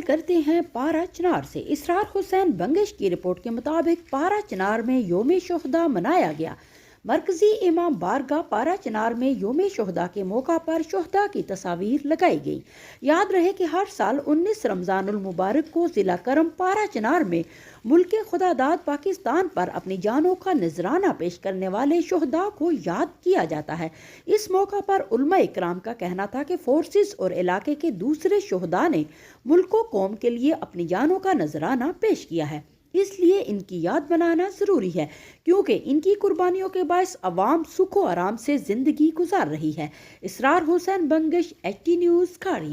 کرتے ہیں پارا چنار سے۔ اسرار حسین بنگش کی رپورٹ کے مطابق پارا چنار میں یوم شہداء منایا گیا۔ مرکزی امام بارگاہ پارا چنار میں یوم شہداء کے موقع پر شہداء کی تصاویر لگائی گئی۔ یاد رہے کہ ہر سال 19 رمضان المبارک کو ضلع کرم پارا چنار میں ملک خدا داد پاکستان پر اپنی جانوں کا نذرانہ پیش کرنے والے شہداء کو یاد کیا جاتا ہے۔ اس موقع پر علماء اکرام کا کہنا تھا کہ فورسز اور علاقے کے دوسرے شہداء نے ملک و قوم کے لیے اپنی جانوں کا نذرانہ پیش کیا ہے، اس لیے ان کی یاد منانا ضروری ہے کیونکہ ان کی قربانیوں کے باعث عوام سکھ و آرام سے زندگی گزار رہی ہے۔ اسرار حسین بنگش، HT نیوز، کھاڑی۔